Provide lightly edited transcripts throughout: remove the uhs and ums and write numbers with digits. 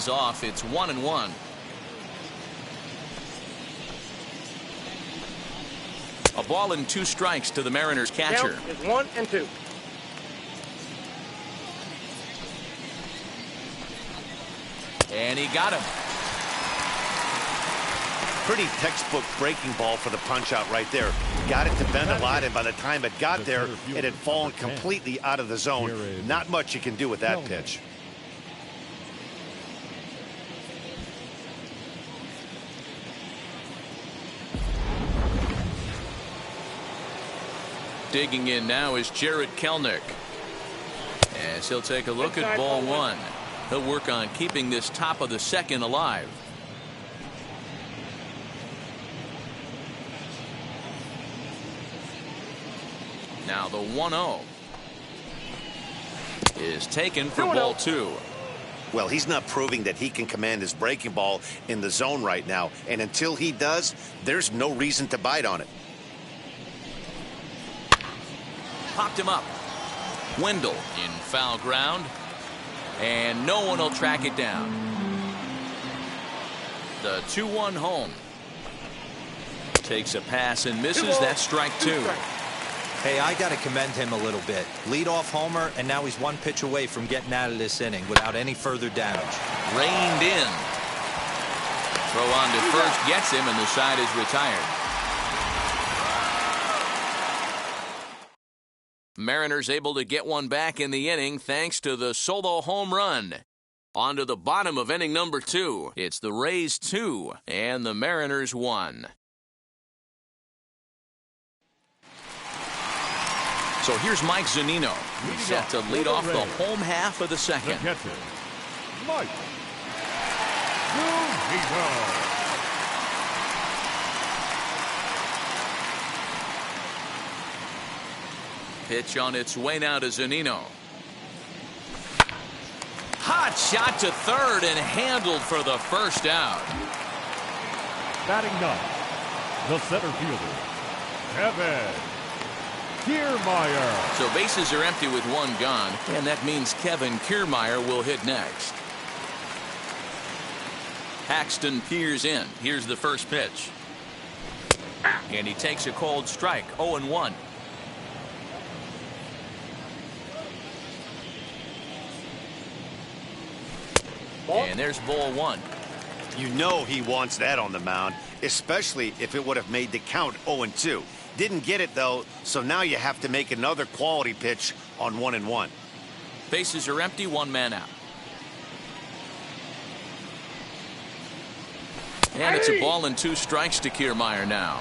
leads off. It's 1-1. A ball and 2 strikes to the Mariners catcher. Count is 1-2. And he got him. Pretty textbook breaking ball for the punch out right there. Got it to bend a lot, and by the time it got there, it had fallen completely out of the zone. Not much you can do with that pitch. Digging in now is Jared Kelnick. As he'll take a look at ball 1. He'll work on keeping this top of the second alive. Now the 1-0 is taken for ball 2. Well, he's not proving that he can command his breaking ball in the zone right now. And until he does, there's no reason to bite on it. Popped him up. Wendell in foul ground. And no one will track it down. The 2-1 home. Takes a pass and misses. That's strike 2. Hey, I got to commend him a little bit. Leadoff homer, and now he's 1 pitch away from getting out of this inning without any further damage. Reined in. Throw on to first gets him, and the side is retired. Mariners able to get one back in the inning thanks to the solo home run. On to the bottom of inning number 2. It's the Rays 2 and the Mariners 1. So here's Mike Zunino. He's set to lead off the home half of the second. The catcher, Mike Zunino. Pitch on its way now to Zunino. Hot shot to third and handled for the first out. Batting 9, the center fielder, Kevin Kiermaier. So bases are empty with 1 gone, and that means Kevin Kiermaier will hit next. Paxton peers in. Here's the first pitch. And he takes a cold strike, 0-1. And there's ball 1. You know he wants that on the mound, especially if it would have made the count 0-2. Didn't get it, though, so now you have to make another quality pitch on 1-1. Bases are empty, 1 man out. And it's a ball and 2 strikes to Kiermaier now.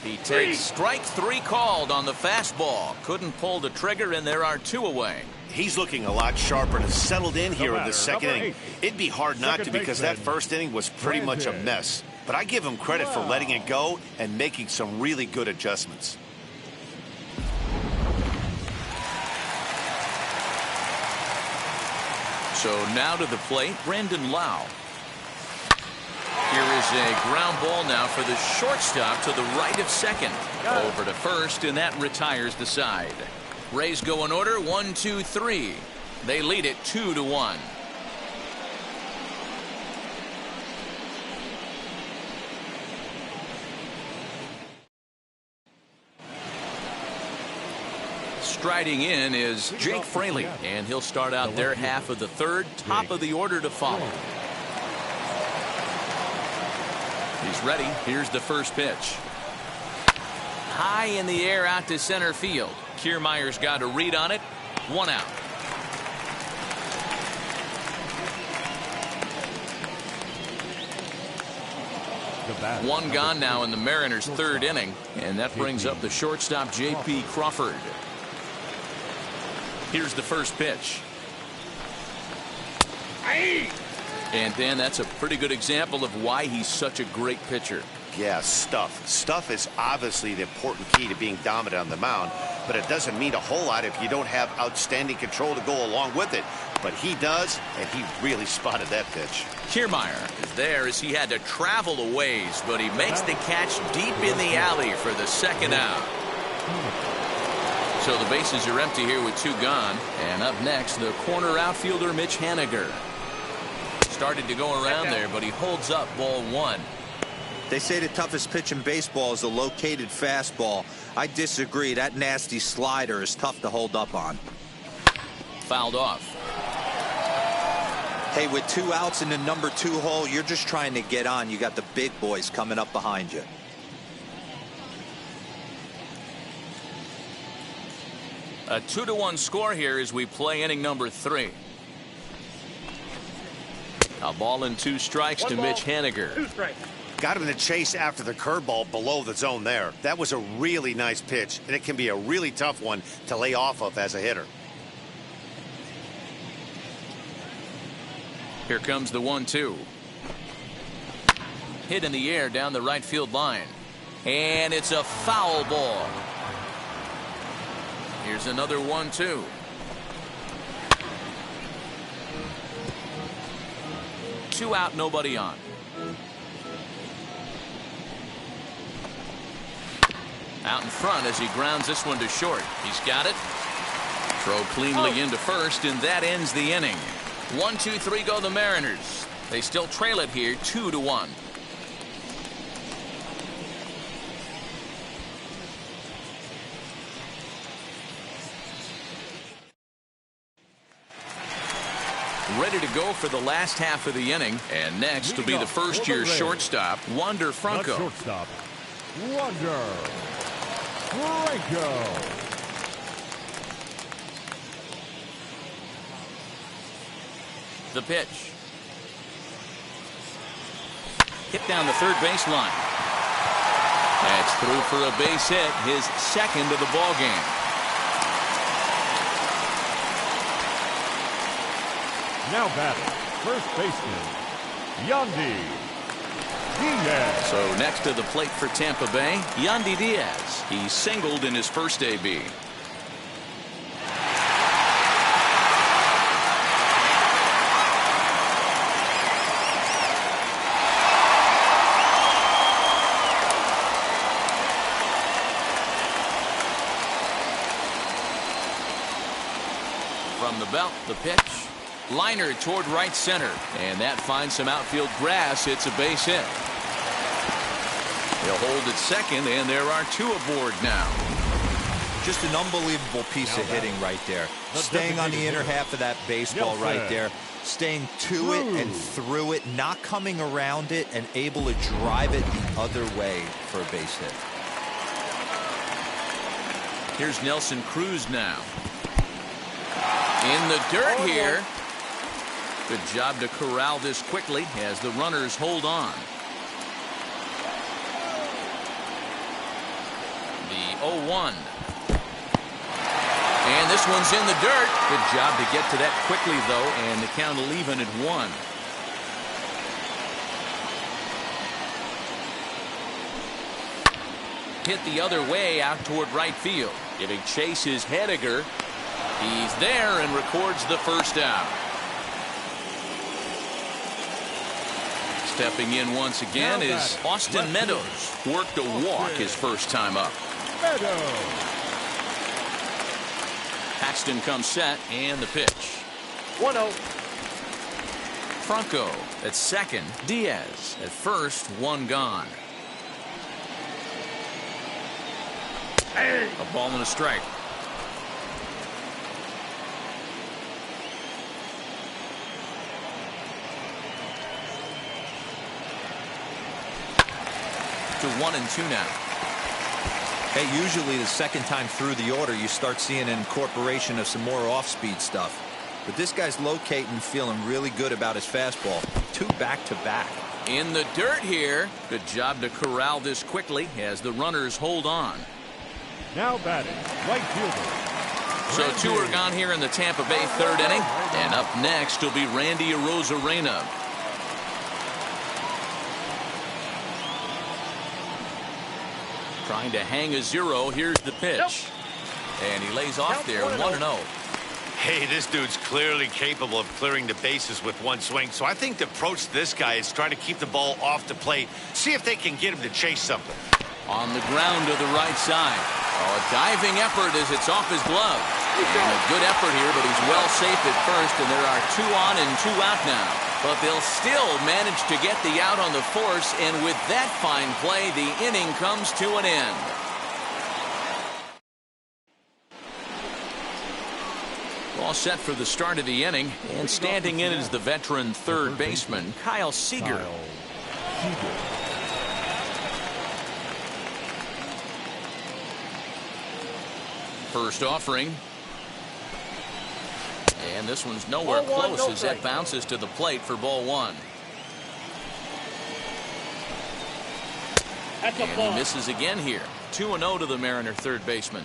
He takes strike 3 called on the fastball. Couldn't pull the trigger, and there are 2 away. He's looking a lot sharper and has settled in here in the second inning. It'd be hard not to because that first inning was pretty much a mess. But I give him credit for letting it go and making some really good adjustments. So now to the plate, Brandon Lau. Here is a ground ball now for the shortstop to the right of second. Over to first, and that retires the side. Rays go in order, 1, 2, 3. They lead it 2-1. Striding in is Jake Fraley, and he'll start out their half of the third, top of the order to follow. He's ready. Here's the first pitch. High in the air out to center field. Kiermaier's got a read on it. 1 out. One gone now in the Mariners' 3rd inning, and that brings up the shortstop J.P. Crawford. Here's the first pitch. And Dan, that's a pretty good example of why he's such a great pitcher. Yeah, stuff. Stuff is obviously the important key to being dominant on the mound, but it doesn't mean a whole lot if you don't have outstanding control to go along with it. But he does, and he really spotted that pitch. Kiermaier is there as he had to travel a ways, but he makes the catch deep in the alley for the second out. So the bases are empty here with 2 gone. And up next, the corner outfielder Mitch Haniger. Started to go around there, but he holds up ball 1. They say the toughest pitch in baseball is a located fastball. I disagree. That nasty slider is tough to hold up on. Fouled off. Hey, with 2 outs in the number 2 hole, you're just trying to get on. You got the big boys coming up behind you. A 2-1 score here as we play inning number 3. A ball and 2 strikes to Mitch Haniger. 2 strikes. Got him in the chase after the curveball below the zone there. That was a really nice pitch, and it can be a really tough one to lay off of as a hitter. Here comes the 1-2. Hit in the air down the right field line. And it's a foul ball. Here's another 1-2. Two out, nobody on. Out in front as he grounds this one to short. He's got it. Throw cleanly into first, and that ends the inning. 1-2-3 go the Mariners. They still trail it here 2-1. Ready to go for the last half of the inning, and next will be the first-year shortstop, Wander Franco. Shortstop, Wander Franco. The pitch. Hit down the third baseline. That's through for a base hit, his second of the ball game. Now batting, first baseman, Yandy Diaz. So next to the plate for Tampa Bay, Yandy Diaz. He singled in his first AB. From the belt, the pitch. Liner toward right center, and that finds some outfield grass. It's a base hit. He'll hold at second, and there are 2 aboard now. Just an unbelievable piece of hitting right there. Staying on the inner half of that baseball right there. Staying to it and through it, not coming around it, and able to drive it the other way for a base hit. Here's Nelson Cruz now. In the dirt here. Good job to corral this quickly as the runners hold on. The 0-1. And this one's in the dirt. Good job to get to that quickly, though, and the count will even at 1. Hit the other way out toward right field. Giving chase is Haniger. He's there and records the first out. Stepping in once again is Austin Meadows. Worked a walk his first time up. Paxton comes set, and the pitch. 1-0. Franco at second. Diaz at first. 1 gone. A ball and a strike. To 1-2 now. Hey, usually the second time through the order, you start seeing an incorporation of some more off-speed stuff. But this guy's locating, feeling really good about his fastball. 2 back-to-back. In the dirt here. Good job to corral this quickly as the runners hold on. Now batting, right fielder. So 2 are gone here in the Tampa Bay 3rd inning. And up next will be Randy Arozarena. Trying to hang a 0. Here's the pitch. And he lays off there, 1-0. Hey, this dude's clearly capable of clearing the bases with 1 swing. So I think the approach to this guy is trying to keep the ball off the plate. See if they can get him to chase something. On the ground to the right side. Oh, a diving effort as it's off his glove. And a good effort here, but he's well safe at first, and there are 2 on and 2 out now. But they'll still manage to get the out on the force, and with that fine play, the inning comes to an end. All set for the start of the inning, and standing in is the veteran third baseman, Kyle Seager. First offering. And this one's nowhere close as that bounces to the plate for ball 1. And he misses again here. 2-0 to the Mariner third baseman.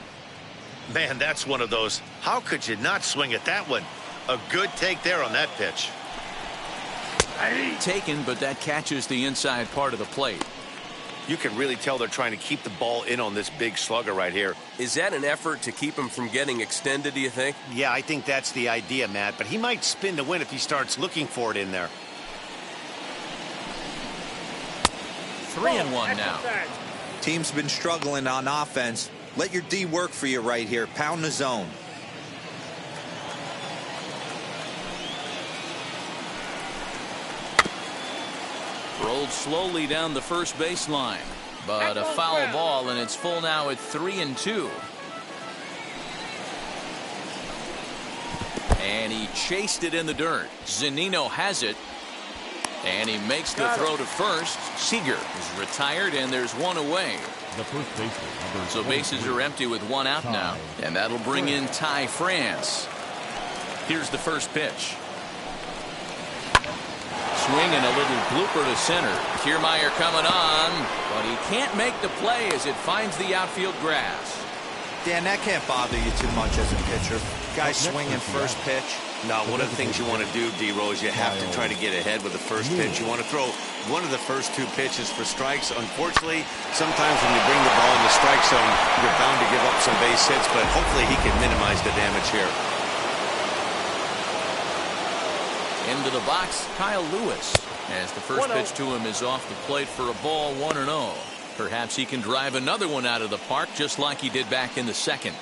Man, that's one of those. How could you not swing at that one? A good take there on that pitch. Taken, but that catches the inside part of the plate. You can really tell they're trying to keep the ball in on this big slugger right here. Is that an effort to keep him from getting extended, do you think? Yeah, I think that's the idea, Matt. But he might spin to win if he starts looking for it in there. 3-1 now. Team's been struggling on offense. Let your D work for you right here. Pound the zone. Rolled slowly down the first baseline, but a foul ball, and it's full now at 3-2. And he chased it in the dirt. Zunino has it, and he makes the throw to first. Seager is retired, and there's 1 away. The first baseman. So bases are empty with 1 out now, and that'll bring in Ty France. Here's the first pitch. Swing and a little blooper to center. Kiermaier coming on, but he can't make the play as it finds the outfield grass. Dan, that can't bother you too much as a pitcher. Guy swinging first pitch. Now, one of the things you want to do, D-Rose, you have to try to get ahead with the first pitch. You want to throw one of the first 2 pitches for strikes. Unfortunately, sometimes when you bring the ball in the strike zone, you're bound to give up some base hits, but hopefully he can minimize the damage here. Into the box, Kyle Lewis, as the first pitch to him is off the plate for a ball, 1-0. Perhaps he can drive another one out of the park just like he did back in the second.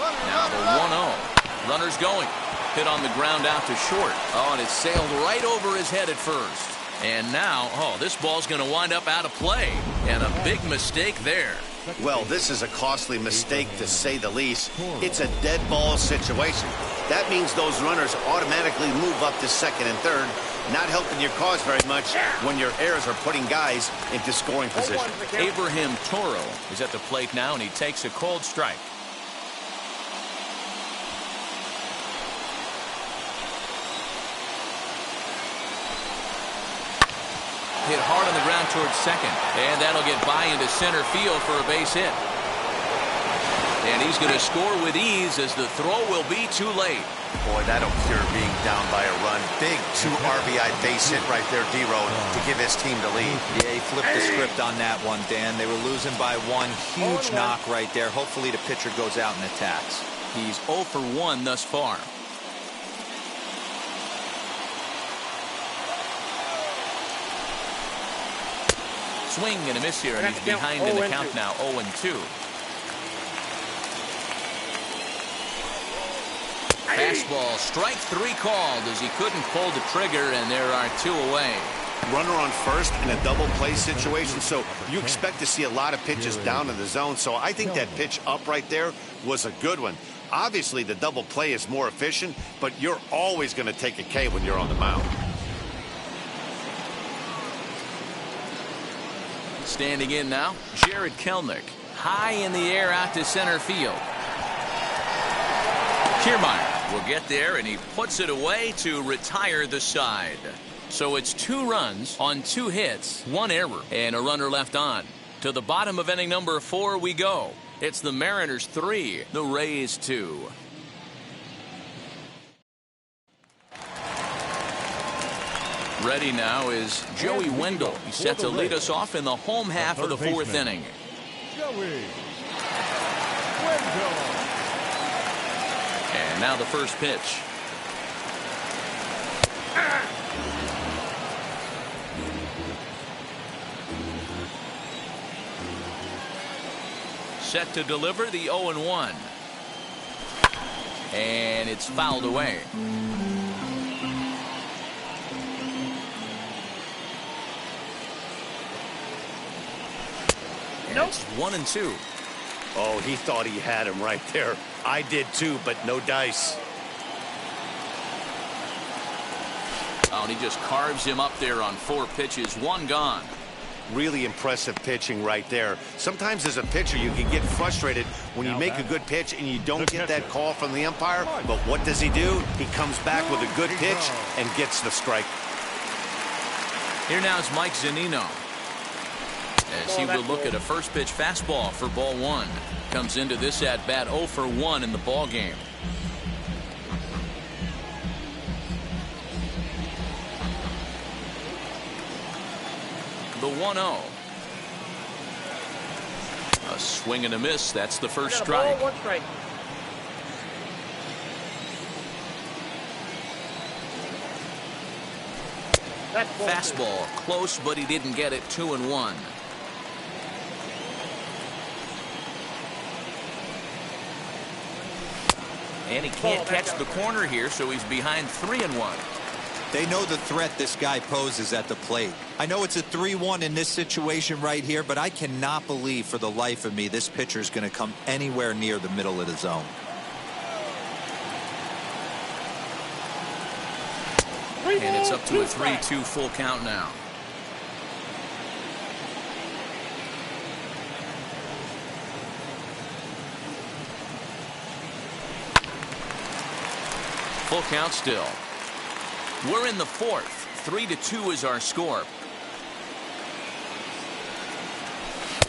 Now the 1-0. Runner's going. Hit on the ground out to short. Oh, and it sailed right over his head at first. And now, this ball's going to wind up out of play. And a big mistake there. Well, this is a costly mistake to say the least. It's a dead ball situation. That means those runners automatically move up to second and third, not helping your cause very much when your errors are putting guys into scoring position. Abraham Toro is at the plate now, and he takes a cold strike. Hit hard on the ground towards second, and that'll get by into center field for a base hit. And he's going to score with ease as the throw will be too late. Boy, that'll cure being down by a run. Big 2 RBI base hit right there, D-Road, to give his team the lead. Yeah, he flipped the script on that one, Dan. They were losing by 1. Huge knock right there. Hopefully the pitcher goes out and attacks. He's 0 for 1 thus far. Swing and a miss here, and he's behind in the count now, 0-2. Fastball, strike 3 called as he couldn't pull the trigger, and there are 2 away. Runner on first in a double play situation, so you expect to see a lot of pitches down in the zone. So I think that pitch up right there was a good one. Obviously, the double play is more efficient, but you're always going to take a K when you're on the mound. Standing in now, Jared Kelenic. High in the air out to center field. Kiermaier will get there, and he puts it away to retire the side. So it's 2 runs on 2 hits, 1 error, and a runner left on. To the bottom of inning number 4 we go. It's the Mariners 3, the Rays 2. Ready now is Joey Wendell. He's set to lead us off in the home half of the 4th inning. Joey Wendell. And now the first pitch. Set to deliver the 0-1. And it's fouled away. And it's 1-2. Oh, he thought he had him right there. I did too, but no dice. Oh, and he just carves him up there on 4 pitches. 1 gone. Really impressive pitching right there. Sometimes as a pitcher you can get frustrated when you make a good pitch and you don't get that call from the umpire. But what does he do? He comes back with a good pitch and gets the strike. Here now is Mike Zunino, as he will look at a first pitch fastball for ball 1. Comes into this at bat 0 for 1 in the ball game. The 1-0. A swing and a miss. That's the first strike. Fastball close, but he didn't get it. 2-1. And he can't catch the corner here, so he's behind 3-1. They know the threat this guy poses at the plate. I know it's a 3-1 in this situation right here, but I cannot believe for the life of me this pitcher is going to come anywhere near the middle of the zone. And it's up to a 3-2 full count now. Full count still. We're in the 4th. 3-2 is our score.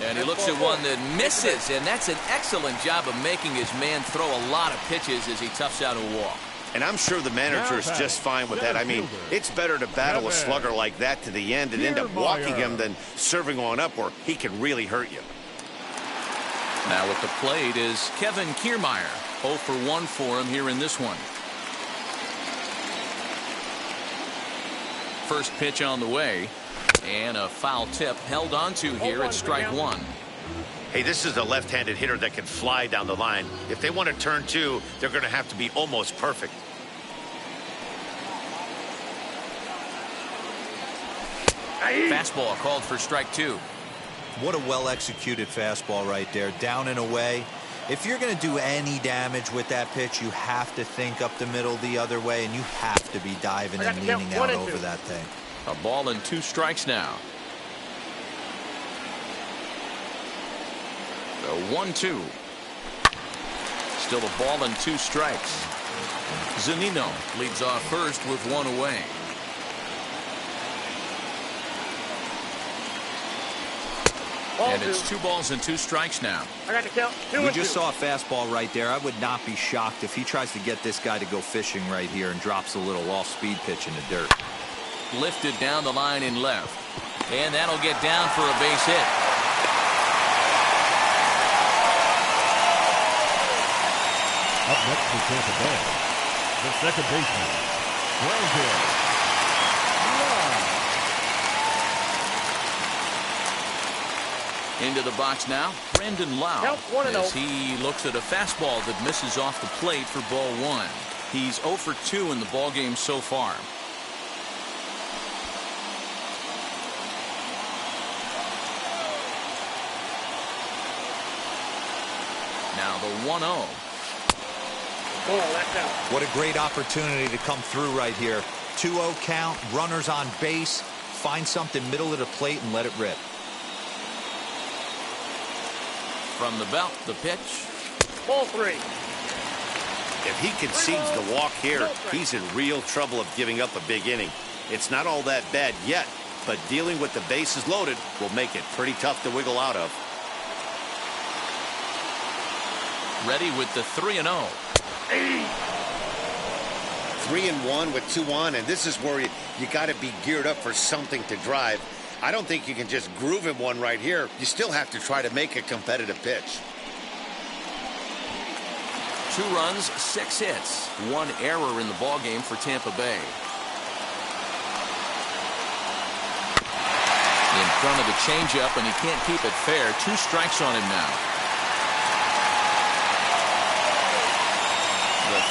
And he looks at one that misses, and that's an excellent job of making his man throw a lot of pitches as he toughs out a walk. And I'm sure the manager is just fine with that. I mean, it's better to battle a slugger like that to the end and end up walking him than serving on up where he can really hurt you. Now at the plate is Kevin Kiermaier. 0 for 1 for him here in this one. First pitch on the way, and a foul tip held onto here at strike 1. Hey, this is a left-handed hitter that can fly down the line. If they want to turn 2, they're going to have to be almost perfect. Fastball called for strike 2. What a well-executed fastball right there, down and away. If you're going to do any damage with that pitch, you have to think up the middle the other way, and you have to be diving and leaning out over that thing. A ball and 2 strikes now. The 1-2. Still a ball and 2 strikes. Zunino leads off first with 1 away. And it's 2 balls and 2 strikes now. I got to count. We just saw a fastball right there. I would not be shocked if he tries to get this guy to go fishing right here and drops a little off-speed pitch in the dirt. Lifted down the line in left. And that'll get down for a base hit. Up next for Tampa Bay, the second baseman, Brandon. Into the box now, Brandon Lau, as he looks at a fastball that misses off the plate for ball 1. He's 0 for 2 in the ball game so far. Now the 1-0. What a great opportunity to come through right here. 2-0 count, runners on base, find something middle of the plate and let it rip. From the belt, the pitch. Ball 3. If he concedes the walk here, he's in real trouble of giving up a big inning. It's not all that bad yet, but dealing with the bases loaded will make it pretty tough to wiggle out of. Ready with the 3-0. 3-1 with 2 on, and this is where you got to be geared up for something to drive. I don't think you can just groove him one right here. You still have to try to make a competitive pitch. 2 runs, 6 hits, 1 error in the ball game for Tampa Bay. In front of the changeup, and he can't keep it fair. 2 strikes on him now.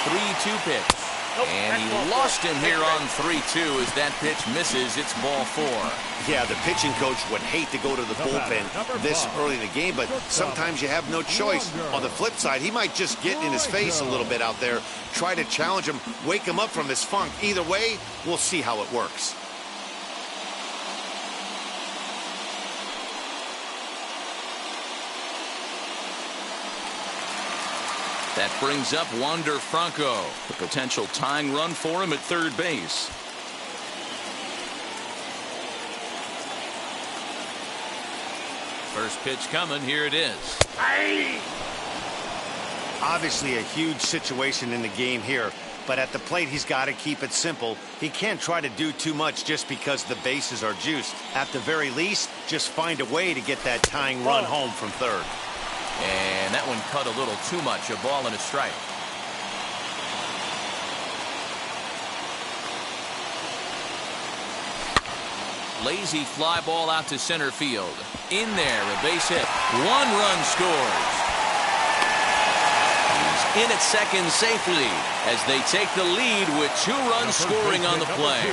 3-2 pitch. And he lost him here on 3-2 as that pitch misses. It's ball 4. Yeah, the pitching coach would hate to go to the bullpen this early in the game, but sometimes you have no choice. On the flip side, he might just get in his face a little bit out there, try to challenge him, wake him up from his funk. Either way, we'll see how it works. That brings up Wander Franco. The potential tying run for him at third base. First pitch coming. Here it is. Obviously a huge situation in the game here, but at the plate he's got to keep it simple. He can't try to do too much just because the bases are juiced. At the very least, just find a way to get that tying run home from third. And that one cut a little too much. A ball and a strike. Lazy fly ball out to center field. In there, a base hit. 1 run scores. He's in at second safely as they take the lead with 2 runs scoring on the play.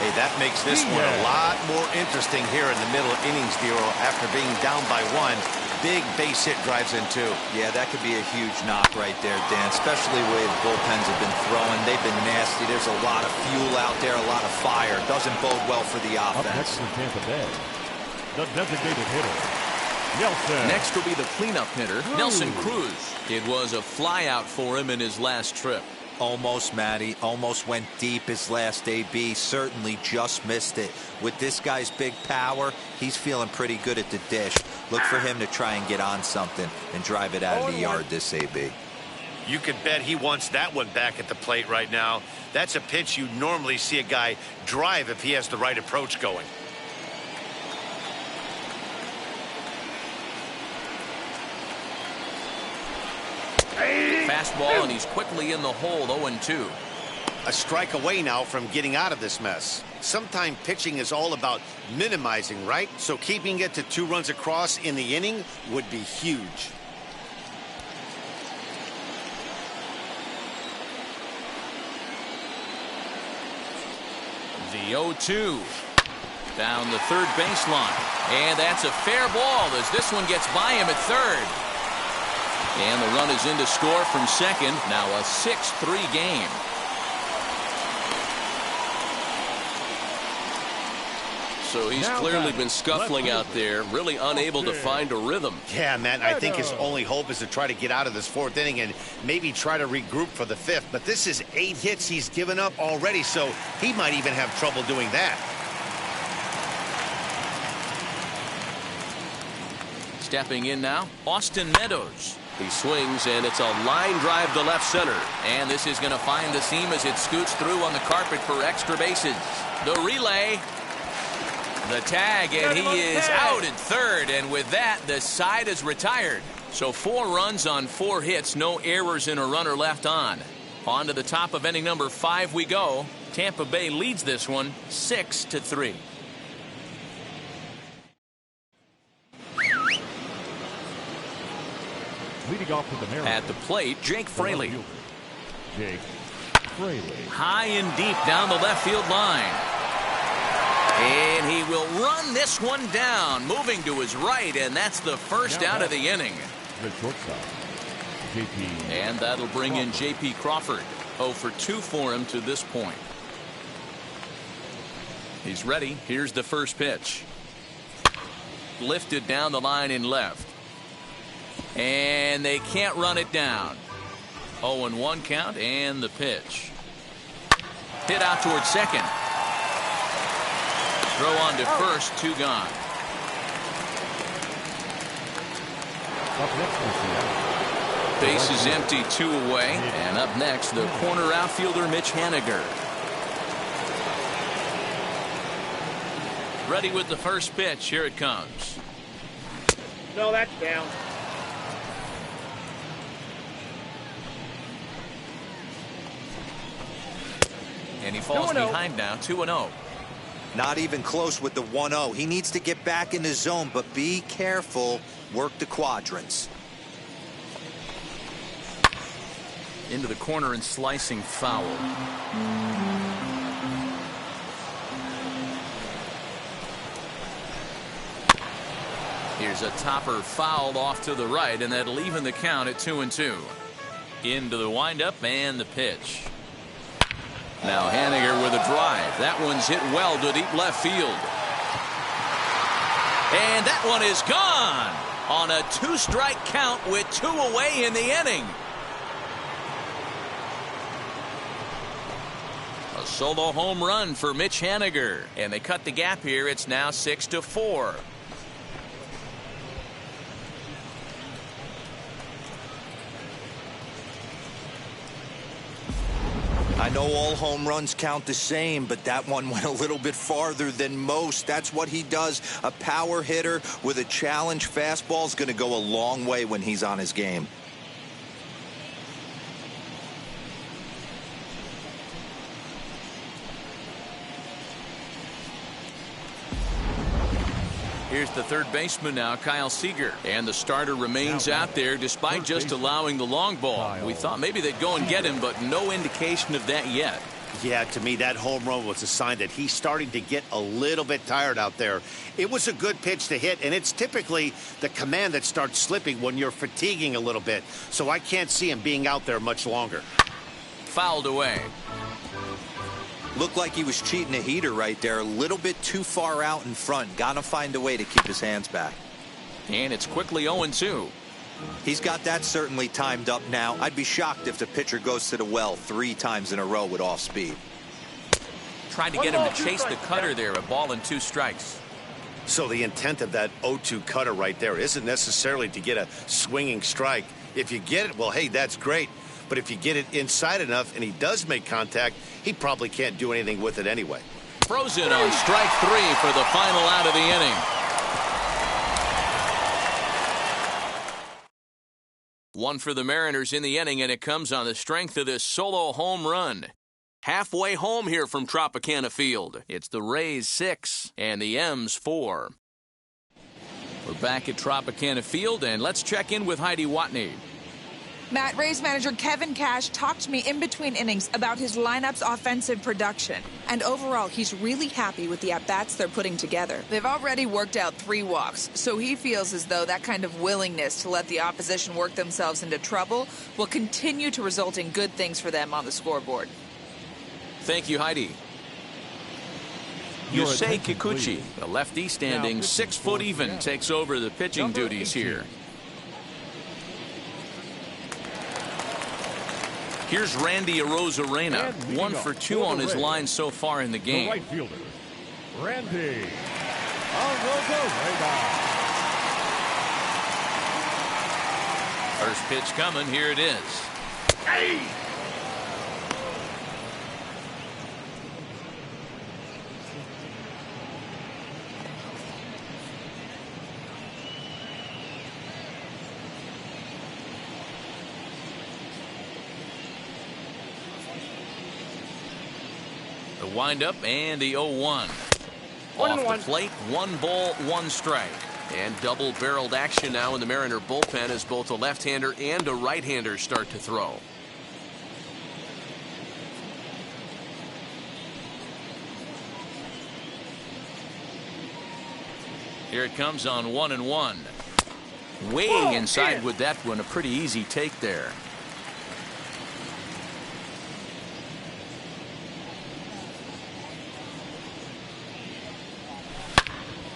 Hey, that makes this one a lot more interesting here in the middle innings, Dero. After being down by 1, big base hit drives in 2. Yeah, that could be a huge knock right there, Dan, especially the way the bullpens have been throwing. They've been nasty. There's a lot of fuel out there, a lot of fire. Doesn't bode well for the Up next offense. in Tampa Bay, the designated hitter, Nelson. Next will be the cleanup hitter, Nelson Cruz. It was a flyout for him in his last trip. Almost, Matty. Almost went deep his last AB. Certainly just missed it. With this guy's big power, he's feeling pretty good at the dish. Look for him to try and get on something and drive it out of the yard this AB. You could bet he wants that one back at the plate right now. That's a pitch you normally see a guy drive if he has the right approach going. Fastball, and he's quickly in the hole. 0-2. A strike away now from getting out of this mess. Sometimes pitching is all about minimizing, right? So keeping it to 2 runs across in the inning would be huge. The 0-2. Down the third baseline. And that's a fair ball as this one gets by him at third. And the run is in to score from second. Now a 6-3 game. So he's clearly been scuffling out there, really unable to find a rhythm. Yeah, man, I think his only hope is to try to get out of this 4th inning and maybe try to regroup for the 5th. But this is 8 hits he's given up already, so he might even have trouble doing that. Stepping in now, Austin Meadows. He swings, and it's a line drive to left center. And this is going to find the seam as it scoots through on the carpet for extra bases. The relay. The tag, and he is out at third. And with that, the side is retired. So 4 runs on 4 hits, no errors and a runner left on. On to the top of inning number 5 we go. Tampa Bay leads this one 6-3. Leading off with the Mariners. At the plate, Jake Fraley. Jake Fraley. High and deep down the left field line. And he will run this one down, moving to his right, and that's the first out of the inning. The shortstop, J.P. And that'll bring in J.P. Crawford. 0 for 2 for him to this point. He's ready. Here's the first pitch. Lifted down the line in left. And they can't run it down. 0-1 count, and the pitch. Hit out towards second. Throw on to first, 2 gone. Base is empty, 2 away. And up next, the corner outfielder, Mitch Haniger. Ready with the first pitch. Here it comes. No, that's down. And he falls behind now, 2-0. Not even close with the 1-0. He needs to get back in the zone, but be careful. Work the quadrants. Into the corner and slicing foul. Here's a topper fouled off to the right, and that'll even the count at 2-2. Into the windup and the pitch. Now Haniger with a drive. That one's hit well to deep left field. And that one is gone on a 2-strike count with 2 away in the inning. A solo home run for Mitch Haniger, and they cut the gap here. It's now 6-4. I know all home runs count the same, but that one went a little bit farther than most. That's what he does. A power hitter with a challenge fastball is going to go a long way when he's on his game. Here's the third baseman now, Kyle Seager. And the starter remains out there despite just allowing the long ball. We thought maybe they'd go and get him, but no indication of that yet. Yeah, to me, that home run was a sign that he's starting to get a little bit tired out there. It was a good pitch to hit, and it's typically the command that starts slipping when you're fatiguing a little bit. So I can't see him being out there much longer. Fouled away. Looked like he was cheating a heater right there. A little bit too far out in front. Gotta find a way to keep his hands back. And it's quickly 0-2. He's got that certainly timed up now. I'd be shocked if the pitcher goes to the well 3 times in a row with off speed. Tried to get him to chase the cutter there. A ball and 2 strikes. So the intent of that 0-2 cutter right there isn't necessarily to get a swinging strike. If you get it, well, hey, that's great. But if you get it inside enough and he does make contact, he probably can't do anything with it anyway. Frozen on strike 3 for the final out of the inning. One for the Mariners in the inning, and it comes on the strength of this solo home run. Halfway home here from Tropicana Field. It's the Rays 6 and the M's 4. We're back at Tropicana Field, and let's check in with Heidi Watney. Matt, Rays manager Kevin Cash talked to me in between innings about his lineup's offensive production. And overall, he's really happy with the at-bats they're putting together. They've already worked out 3 walks, so he feels as though that kind of willingness to let the opposition work themselves into trouble will continue to result in good things for them on the scoreboard. Thank you, Heidi. Yusei Kikuchi, the lefty standing 6 foot even, takes over the pitching duties here. Here's Randy Arozarena, 1 for 2 on his line so far in the game. The right fielder, Randy Arozarena. First pitch coming. Here it is. Hey! The windup and the 0-1. Off the plate, 1 ball, 1 strike. And double-barreled action now in the Mariner bullpen as both a left-hander and a right-hander start to throw. Here it comes on 1-1. Way inside with that one. A pretty easy take there.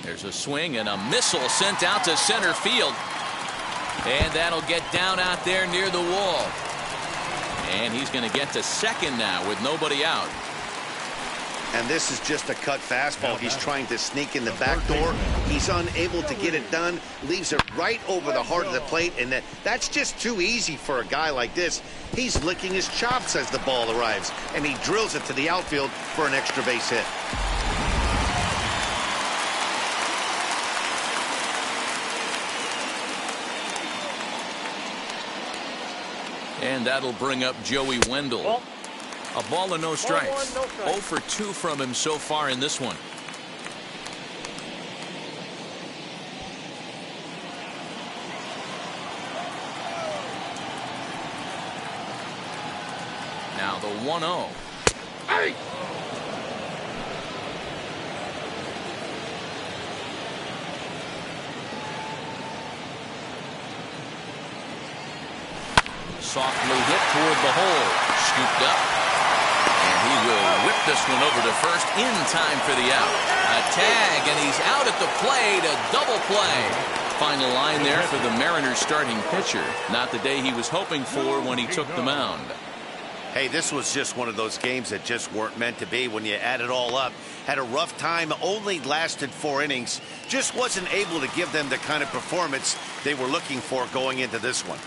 There's a swing and a missile sent out to center field. And that'll get down out there near the wall. And he's going to get to second now with nobody out. And this is just a cut fastball. He's trying to sneak in the back door. He's unable to get it done. Leaves it right over the heart of the plate. And that's just too easy for a guy like this. He's licking his chops as the ball arrives. And he drills it to the outfield for an extra base hit. And that'll bring up Joey Wendell. A ball and no strikes. 0 for 2 from him so far in this one. Now the 1-0. Hey! Softly hit toward the hole. Scooped up. And he will whip this one over to first in time for the out. A tag, and he's out at the plate. A double play. Final line there for the Mariners starting pitcher. Not the day he was hoping for when he took the mound. Hey, this was just one of those games that just weren't meant to be when you add it all up. Had a rough time, only lasted 4 innings. Just wasn't able to give them the kind of performance they were looking for going into this one.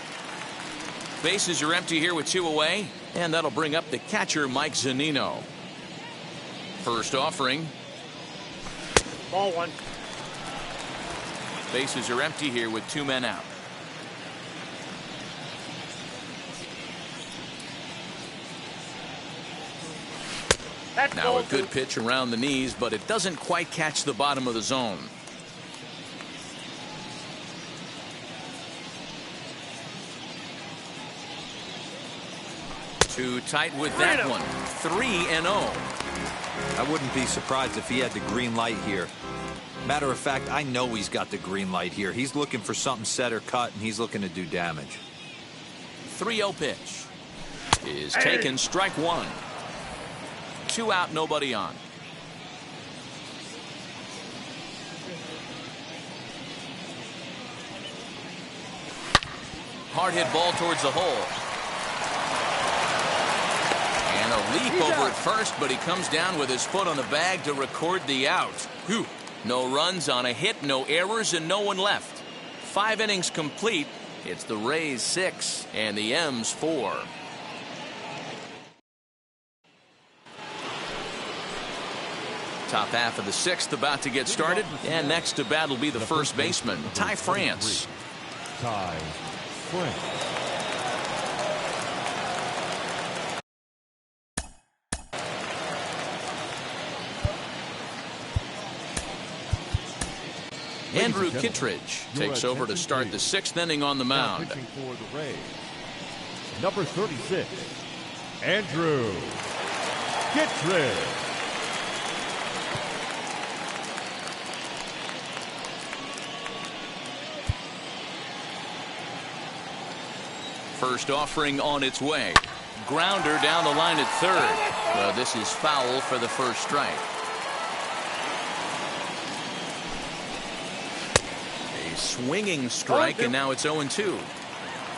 Bases are empty here with 2 away, and that'll bring up the catcher, Mike Zunino. First offering. Ball 1. Bases are empty here with 2 men out. That's Now ball a good 2. pitch around the knees, but it doesn't quite catch the bottom of the zone. Too tight with that one. 3-0. I wouldn't be surprised if he had the green light here. Matter of fact, I know he's got the green light here. He's looking for something set or cut, and he's looking to do damage. 3-0 pitch is taken. Strike 1. 2 out, nobody on. Hard hit ball towards the hole. And a leap over at first, but he comes down with his foot on the bag to record the out. Whew. No runs on a hit, no errors, and no one left. 5 innings complete. It's the Rays 6 and the M's 4. Top half of the 6th about to get started, and next to bat will be the first baseman, Ty France. Ty France. Andrew Kittredge takes over to start the 6th inning on the Now mound. pitching for the Rays, number 36, Andrew Kittredge. First offering on its way. Grounder down the line at third. Well, this is foul for the first strike. A swinging strike, and now it's 0-2.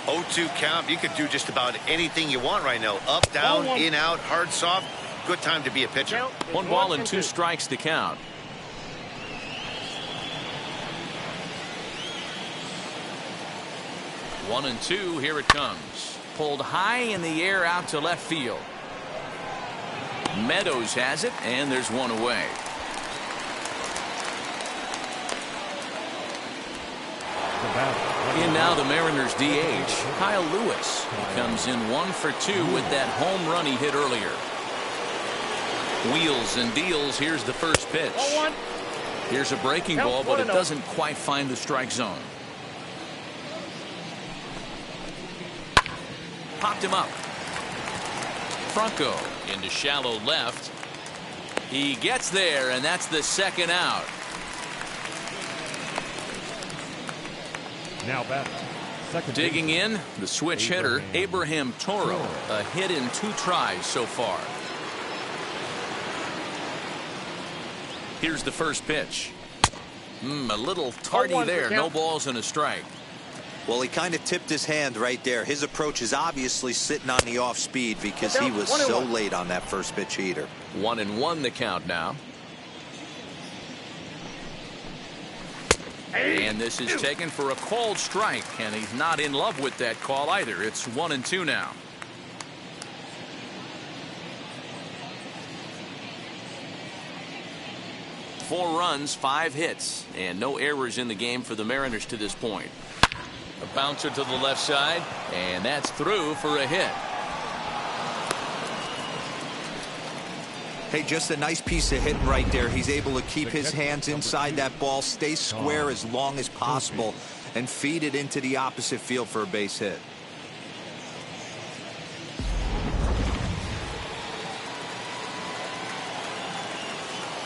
0-2 count. You could do just about anything you want right now. Up, down, in, out, hard, soft. Good time to be a pitcher. 1 ball and 2 strikes to count. One and 2, here it comes. Pulled high in the air out to left field. Meadows has it, and there's 1 away. In now the Mariners DH, Kyle Lewis. He comes in 1 for 2 with that home run he hit earlier. Wheels and deals. Here's the first pitch. Here's a breaking ball, but it doesn't quite find the strike zone. Popped him up. Franco into shallow left. He gets there, and that's the 2nd out. Now batting, second Digging baseman, in, the switch hitter, Abraham Toro. A hit in 2 tries so far. Here's the first pitch. A little tardy there. No balls and a strike. Well, he kind of tipped his hand right there. His approach is obviously sitting on the off speed because he was so late on that first pitch heater. 1-1 the count now. And this is taken for a called strike, and he's not in love with that call either. It's 1-2 now. Four runs, 5 hits, and no errors in the game for the Mariners to this point. A bouncer to the left side, and that's through for a hit. Hey, just a nice piece of hitting right there. He's able to keep his hands inside that ball, stay square as long as possible, and feed it into the opposite field for a base hit.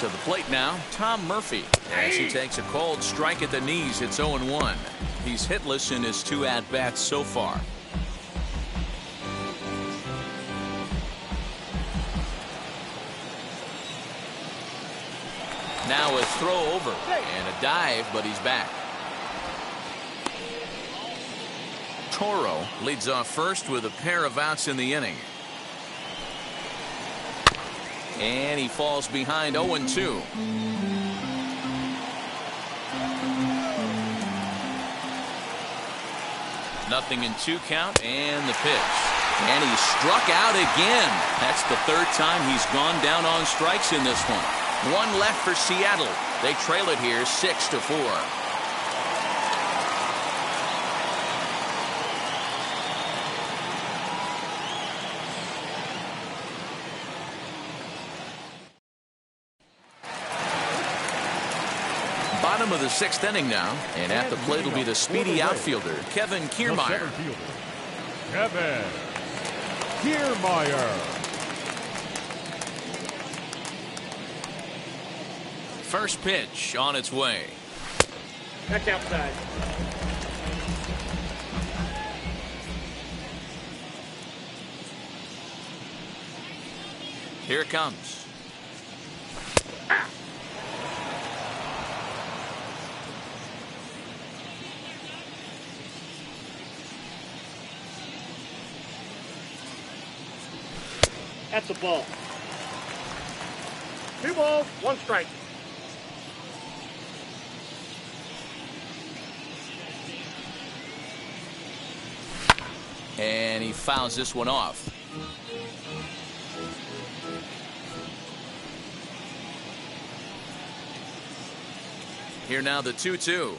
To the plate now, Tom Murphy. As he takes a cold strike at the knees, it's 0-1. He's hitless in his 2 at-bats so far. Now a throw over and a dive, but he's back. Toro leads off first with a pair of outs in the inning. And he falls behind 0-2. Nothing in 2 count, and the pitch. And he struck out again. That's the 3rd time he's gone down on strikes in this one. 1 left for Seattle. They trail it here 6-4. Bottom of the 6th inning now, and at the plate will be the speedy outfielder Kevin Kiermaier. Kevin Kiermaier. First pitch on its way. That's outside. Here it comes. That's a ball. 2 balls, 1 strike. And he fouls this one off. Here now the 2-2.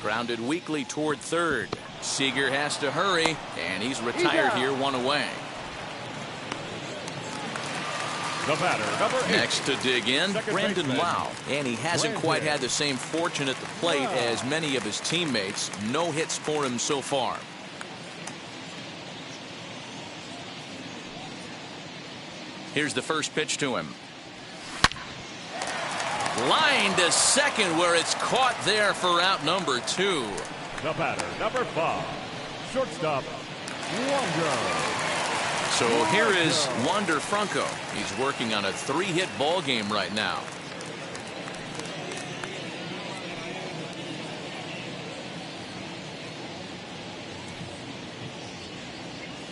Grounded weakly toward third. Seager has to hurry, and he's retired here 1 away. The batter, number 8. Next to dig in, Brandon Lau. And he hasn't quite had the same fortune at the plate as many of his teammates. No hits for him so far. Here's the first pitch to him. Line to second, where it's caught there for out number 2. The batter, number 5. Shortstop, Wander. So here is Wander Franco. He's working on a 3-hit ball game right now.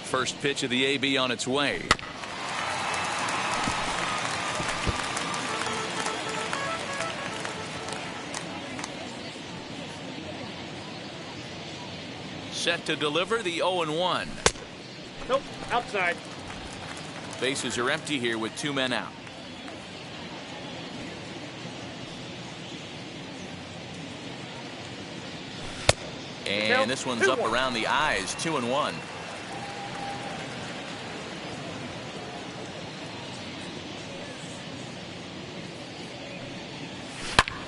First pitch of the AB on its way. Set to deliver the 0-1. Nope, outside. Bases are empty here with 2 men out. And this one's up around the eyes, 2-1.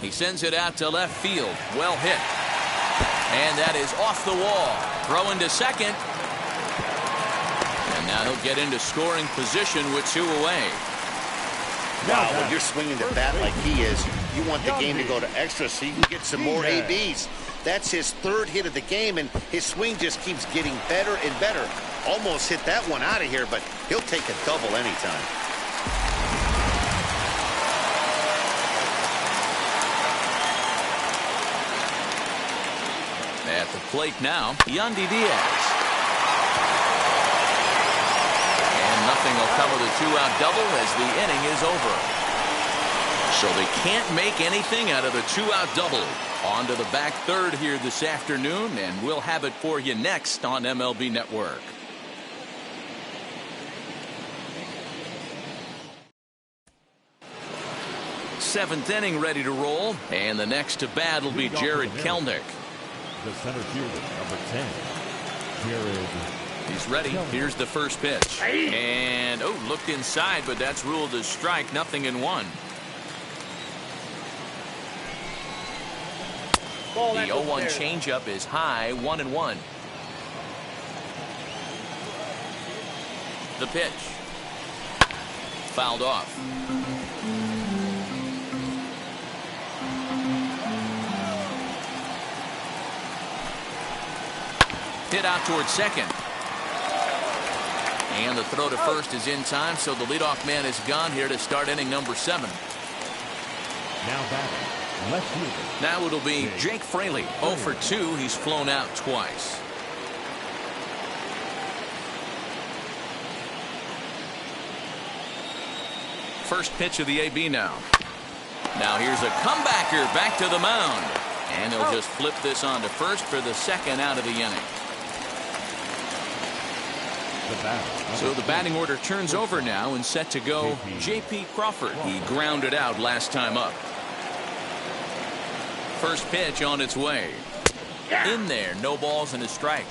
He sends it out to left field. Well hit. And that is off the wall. Throw into second. And now he'll get into scoring position with 2 away. Wow, when you're swinging the bat like he is, you want the game to go to extra so you can get some more ABs. That's his 3rd hit of the game, and his swing just keeps getting better and better. Almost hit that one out of here, but he'll take a double anytime. At the plate now, Yandy Diaz. And nothing will come of the 2-out double as the inning is over. So they can't make anything out of the 2-out double. On to the back third here this afternoon, and we'll have it for you next on MLB Network. Seventh inning ready to roll, and the next to bat will be Jared Kelenic. The center fielder, number 10, Jared. He's ready. Here's the first pitch. And, looked inside, but that's ruled as strike. Nothing in 1. The 0-1 changeup is high, 1-1. The pitch. Fouled off. Hit out towards second. And the throw to first is in time, so the leadoff man is gone here to start inning number 7. Now batting, left fielder. Now it'll be Jake Fraley. 0 for 2. He's flown out twice. First pitch of the AB now. Now here's a comebacker back to the mound. And he'll just flip this on to first for the second out of the inning. So the batting order turns over now and set to go J.P. Crawford. He grounded out last time up. First pitch on its way. In there, no balls and a strike.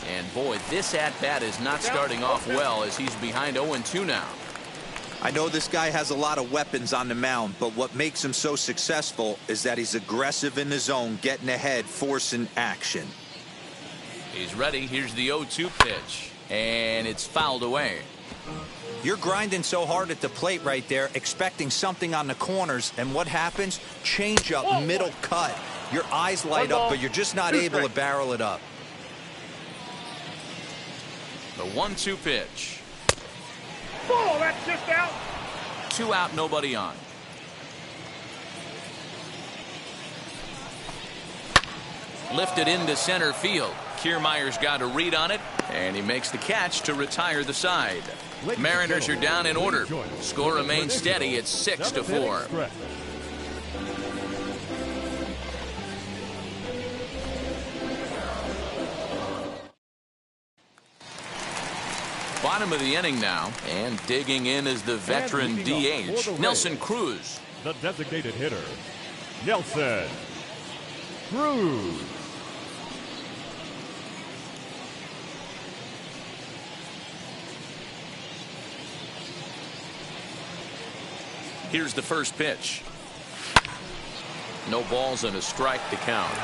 And boy, this at-bat is not starting off well as he's behind 0-2 now. I know this guy has a lot of weapons on the mound, but what makes him so successful is that he's aggressive in the zone, getting ahead, forcing action. He's ready. Here's the 0-2 pitch. And it's fouled away. You're grinding so hard at the plate right there, expecting something on the corners, and what happens? Change up, middle cut. Your eyes light up, but you're just not able to barrel it up. The 1-2 pitch. Oh, that's just out. 2 out, nobody on. Lifted into center field. Kiermaier's got a read on it, and he makes the catch to retire the side. Mariners are down in order. Score remains steady at 6-4. Bottom of the inning now, and digging in is the veteran DH, Nelson Cruz. The designated hitter, Nelson Cruz. Here's the first pitch. No balls and a strike to count.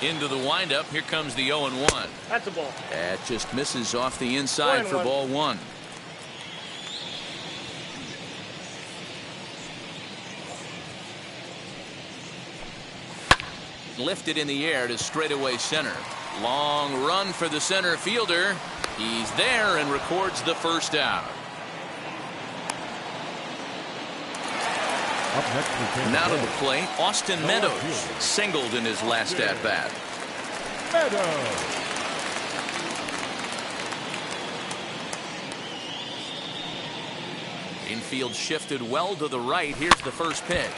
Into the windup. Here comes the 0-1. That's a ball. That just misses off the inside for ball 1. Lifted in the air to straightaway center. Long run for the center fielder. He's there and records the first out. Up next for Now to the plate, Austin Meadows singled in his last at-bat. Meadows. Infield shifted well to the right. Here's the first pitch.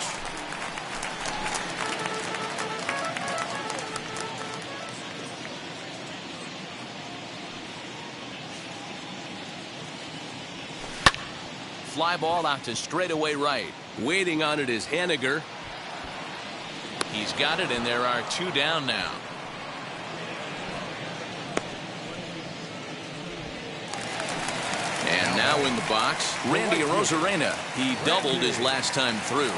Fly ball out to straightaway right. Waiting on it is Haniger. He's got it, and there are 2 down now. And now in the box, Randy Arozarena. He doubled his last time through.